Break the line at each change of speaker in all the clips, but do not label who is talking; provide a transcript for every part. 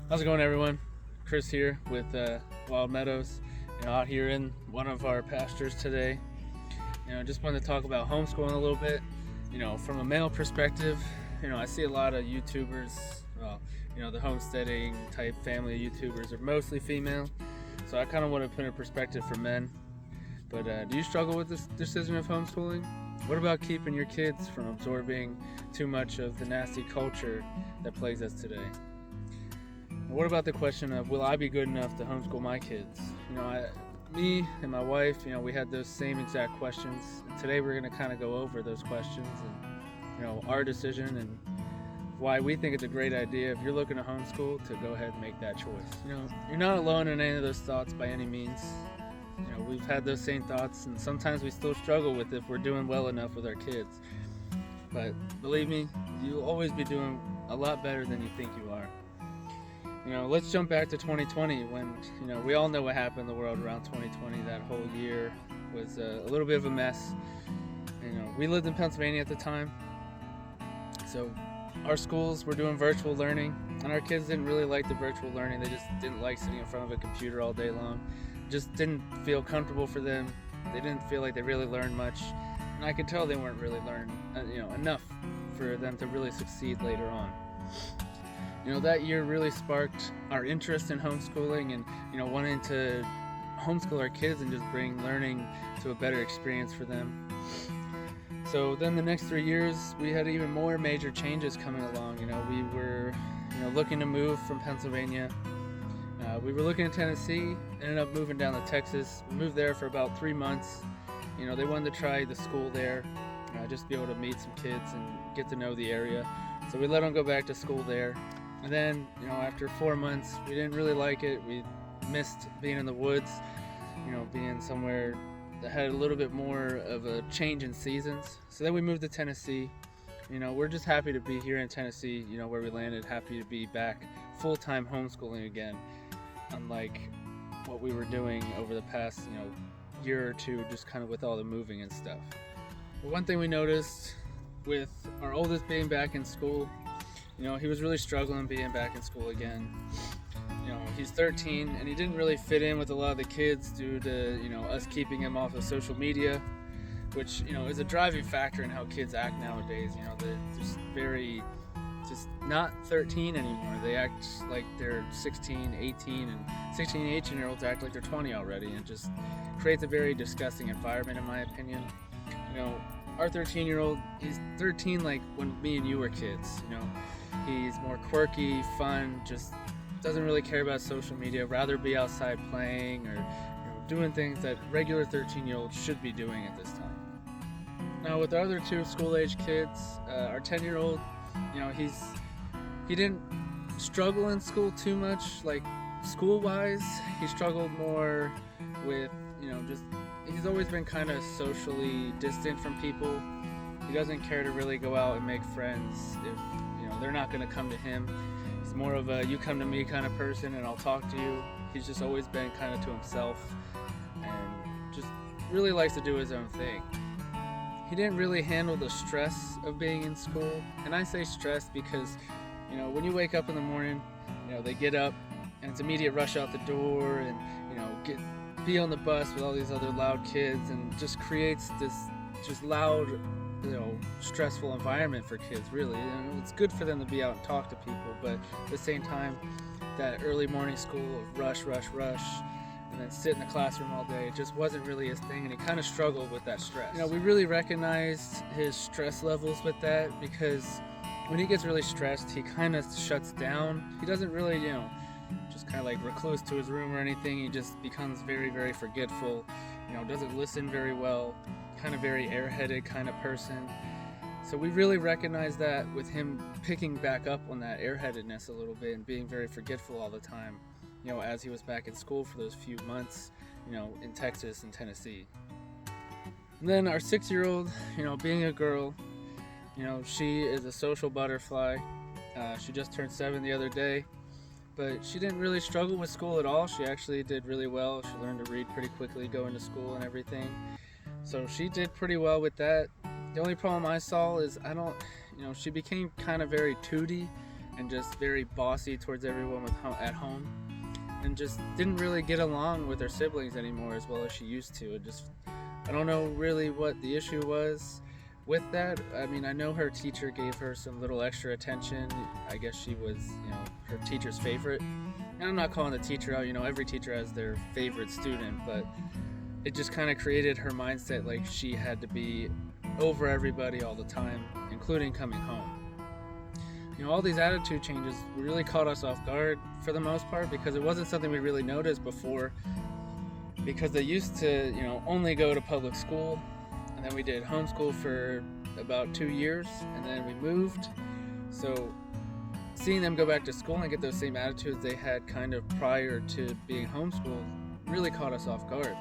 How's it going, everyone? Chris here with Wild Meadows. Out here in one of our pastures today. Just wanted to talk about homeschooling a little bit. From a male perspective, I see a lot of YouTubers. Well, the homesteading type family YouTubers are mostly female. So I kind of want to put in perspective for men. But do you struggle with this decision of homeschooling? What about keeping your kids from absorbing too much of the nasty culture that plagues us today? What about the question of, will I be good enough to homeschool my kids? Me and my wife, we had those same exact questions. And today we're going to kind of go over those questions and, our decision and why we think it's a great idea if you're looking to homeschool to go ahead and make that choice. You're not alone in any of those thoughts by any means. We've had those same thoughts, and sometimes we still struggle with if we're doing well enough with our kids. But believe me, you'll always be doing a lot better than you think you are. Let's jump back to 2020 when, we all know what happened in the world around 2020. That whole year was a little bit of a mess. We lived in Pennsylvania at the time, so our schools were doing virtual learning, and our kids didn't really like the virtual learning. They just didn't like sitting in front of a computer all day long. Just didn't feel comfortable for them. They didn't feel like they really learned much, and I could tell they weren't really learning, enough for them to really succeed later on. That year really sparked our interest in homeschooling and, wanting to homeschool our kids and just bring learning to a better experience for them. So then the next 3 years, we had even more major changes coming along. We were, looking to move from Pennsylvania. We were looking at Tennessee, ended up moving down to Texas. We moved there for about 3 months. They wanted to try the school there, just be able to meet some kids and get to know the area. So we let them go back to school there. And then, after 4 months, we didn't really like it. We missed being in the woods, being somewhere that had a little bit more of a change in seasons. So then we moved to Tennessee. We're just happy to be here in Tennessee, where we landed, happy to be back full-time homeschooling again, unlike what we were doing over the past, year or two, just kind of with all the moving and stuff. But one thing we noticed with our oldest being back in school, he was really struggling being back in school again. He's 13 and he didn't really fit in with a lot of the kids due to, us keeping him off of social media, which, is a driving factor in how kids act nowadays. They're just not 13 anymore. They act like they're 16, 18, and 16 and 18-year-olds act like they're 20 already, and it just creates a very disgusting environment, in my opinion. Our 13-year-old, he's 13 like when me and you were kids. He's more quirky, fun, just doesn't really care about social media, rather be outside playing or doing things that regular 13-year-olds should be doing at this time. Now with our other two school-age kids, our 10-year-old, he didn't struggle in school too much, like school-wise. He struggled more with, he's always been kind of socially distant from people. He doesn't care to really go out and make friends if, they're not going to come to him. He's more of a you come to me kind of person and I'll talk to you. He's just always been kind of to himself and just really likes to do his own thing. He didn't really handle the stress of being in school. And I say stress because, when you wake up in the morning, they get up and it's immediate rush out the door and, be on the bus with all these other loud kids, and just creates this just loud, stressful environment for kids, really. It's good for them to be out and talk to people, but at the same time, that early morning school of rush, and then sit in the classroom all day, it just wasn't really his thing, and he kind of struggled with that stress. We really recognized his stress levels with that, because when he gets really stressed, he kind of shuts down. He doesn't really, just kind of like recluse to his room or anything. He just becomes very, very forgetful, doesn't listen very well, kind of very airheaded kind of person. So we really recognize that with him picking back up on that airheadedness a little bit and being very forgetful all the time, as he was back in school for those few months, in Texas and Tennessee. And then our 6-year-old, being a girl, she is a social butterfly. She just turned 7 the other day, but she didn't really struggle with school at all. She actually did really well. She learned to read pretty quickly going to school and everything. So she did pretty well with that. The only problem I saw is she became kind of very tooty and just very bossy towards everyone at home, and just didn't really get along with her siblings anymore as well as she used to. I don't know really what the issue was with that. I mean, I know her teacher gave her some little extra attention. I guess she was, her teacher's favorite. And I'm not calling the teacher out, every teacher has their favorite student, but it just kind of created her mindset like she had to be over everybody all the time, including coming home. All these attitude changes really caught us off guard for the most part, because it wasn't something we really noticed before, because they used to, only go to public school, and then we did homeschool for about 2 years, and then we moved. So seeing them go back to school and get those same attitudes they had kind of prior to being homeschooled really caught us off guard.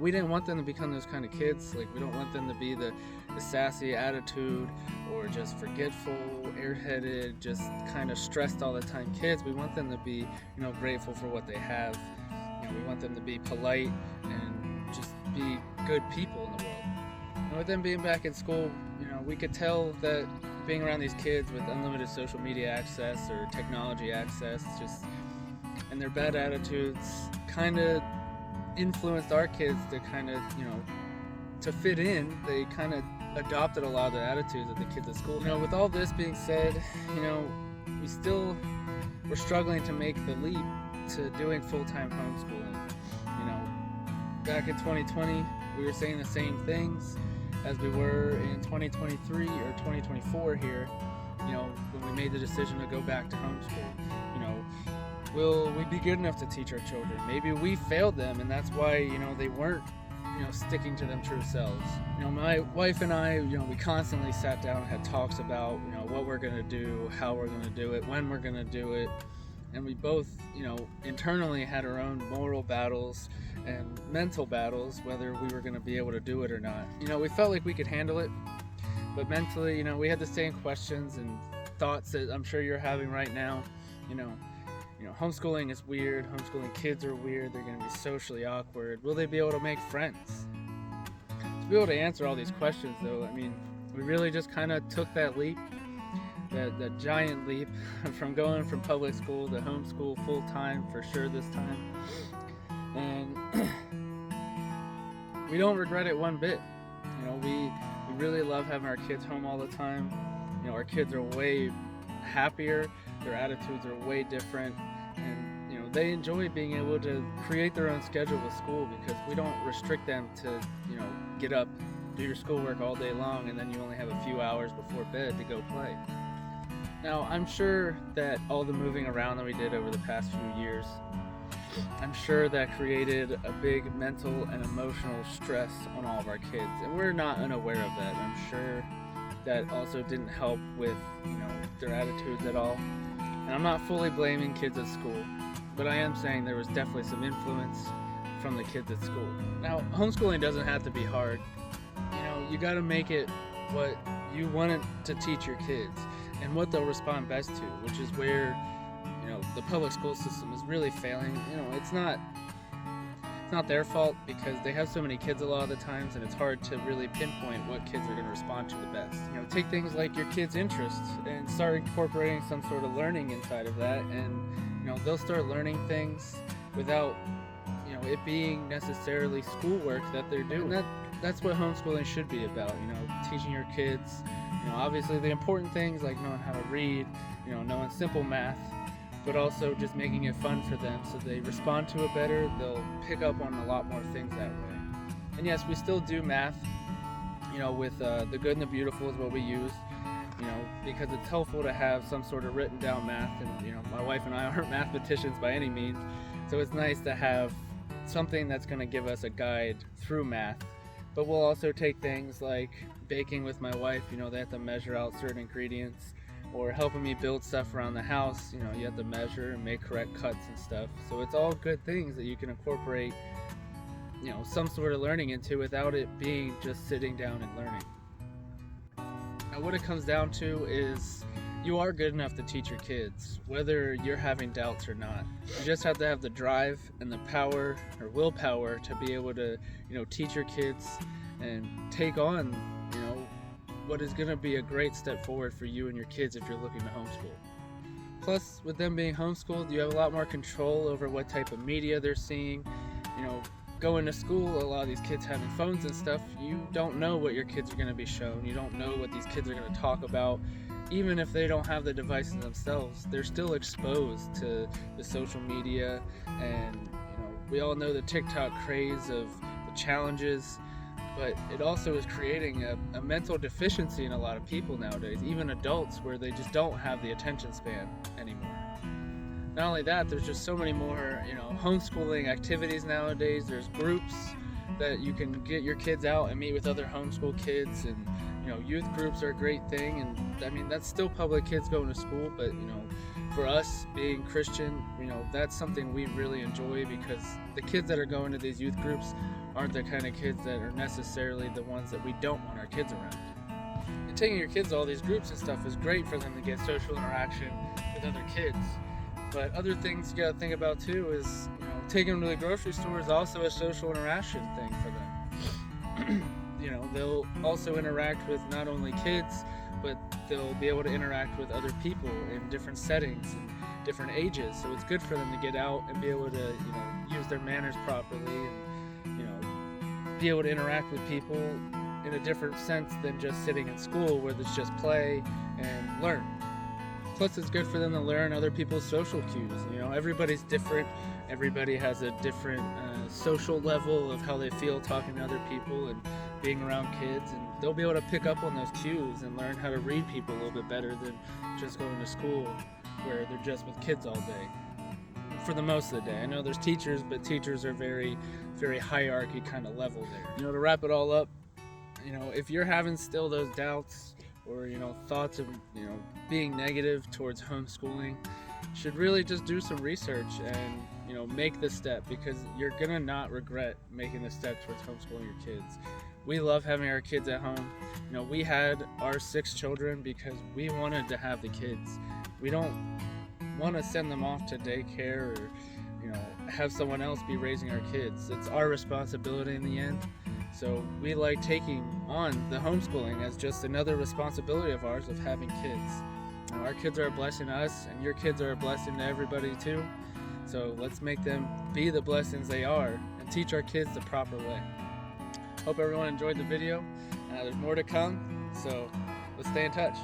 We didn't want them to become those kind of kids. Like, we don't want them to be the sassy attitude or just forgetful, airheaded, just kind of stressed all the time kids. We want them to be, grateful for what they have. We want them to be polite and just be good people in the world. With them being back in school, we could tell that being around these kids with unlimited social media access or technology access, and their bad attitudes kind of influenced our kids to kind of, to fit in. They kind of adopted a lot of the attitudes of the kids at school. With all this being said, we're struggling to make the leap to doing full-time homeschooling. Back in 2020, we were saying the same things as we were in 2023 or 2024 here, when we made the decision to go back to homeschool. Will we be good enough to teach our children? Maybe we failed them, and that's why, they weren't, sticking to them true selves. My wife and I, we constantly sat down and had talks about, what we're going to do, how we're going to do it, when we're going to do it. And we both, internally had our own moral battles and mental battles, whether we were going to be able to do it or not. We felt like we could handle it, but mentally, we had the same questions and thoughts that I'm sure you're having right now. Homeschooling is weird. Homeschooling kids are weird. They're going to be socially awkward. Will they be able to make friends? To be able to answer all these questions, though, we really just kind of took that leap, that giant leap from going from public school to homeschool full time for sure this time. And we don't regret it one bit. We really love having our kids home all the time. Our kids are way happier. Their attitudes are way different. And they enjoy being able to create their own schedule with school, because we don't restrict them to, get up, do your schoolwork all day long, and then you only have a few hours before bed to go play. Now, I'm sure that all the moving around that we did over the past few years, I'm sure that created a big mental and emotional stress on all of our kids, and we're not unaware of that. I'm sure that also didn't help with, their attitudes at all. And I'm not fully blaming kids at school, but I am saying there was definitely some influence from the kids at school. Now, homeschooling doesn't have to be hard. You got to make it what you want it to teach your kids and what they'll respond best to, which is where, the public school system is really failing. It's not their fault, because they have so many kids a lot of the times, and it's hard to really pinpoint what kids are going to respond to the best. Take things like your kids' interests and start incorporating some sort of learning inside of that, and they'll start learning things without it being necessarily schoolwork that they're doing. And that's what homeschooling should be about. Teaching your kids, obviously the important things like knowing how to read, knowing simple math, but also just making it fun for them so they respond to it better. They'll pick up on a lot more things that way. And yes, we still do math, with the good and the beautiful is what we use, because it's helpful to have some sort of written down math. And, my wife and I aren't mathematicians by any means, so it's nice to have something that's going to give us a guide through math. But we'll also take things like baking with my wife. They have to measure out certain ingredients, or helping me build stuff around the house. You have to measure and make correct cuts and stuff. So it's all good things that you can incorporate, some sort of learning into without it being just sitting down and learning. Now, what it comes down to is you are good enough to teach your kids, whether you're having doubts or not. You just have to have the drive and the power or willpower to be able to, teach your kids and take on, what is going to be a great step forward for you and your kids if you're looking to homeschool. Plus, with them being homeschooled, you have a lot more control over what type of media they're seeing. Going to school, a lot of these kids having phones and stuff, you don't know what your kids are going to be shown. You don't know what these kids are going to talk about. Even if they don't have the devices themselves, they're still exposed to the social media. And we all know the TikTok craze of the challenges, but it also is creating a mental deficiency in a lot of people nowadays, even adults, where they just don't have the attention span anymore. Not only that, there's just so many more, homeschooling activities nowadays. There's groups that you can get your kids out and meet with other homeschool kids, and youth groups are a great thing. And I mean, that's still public kids going to school, but for us being Christian, that's something we really enjoy, because the kids that are going to these youth groups aren't the kind of kids that are necessarily the ones that we don't want our kids around. And taking your kids to all these groups and stuff is great for them to get social interaction with other kids. But other things you gotta think about too is, taking them to the grocery store is also a social interaction thing for them. They'll also interact with not only kids, but they'll be able to interact with other people in different settings and different ages. So it's good for them to get out and be able to, use their manners properly, and, be able to interact with people in a different sense than just sitting in school where it's just play and learn. Plus, it's good for them to learn other people's social cues. Everybody's different. Everybody has a different social level of how they feel talking to other people and being around kids, and they'll be able to pick up on those cues and learn how to read people a little bit better than just going to school where they're just with kids all day. For the most of the day. I know there's teachers, but teachers are very, very hierarchy kind of level there. To wrap it all up, if you're having still those doubts or thoughts of being negative towards homeschooling, you should really just do some research and make the step, because you're gonna not regret making the step towards homeschooling your kids. We love having our kids at home. We had our 6 children because we wanted to have the kids. We don't want to send them off to daycare or have someone else be raising our kids. It's our responsibility in the end. So we like taking on the homeschooling as just another responsibility of ours of having kids. Our kids are a blessing to us, and your kids are a blessing to everybody too. So let's make them be the blessings they are and teach our kids the proper way. Hope everyone enjoyed the video. There's more to come, so let's stay in touch.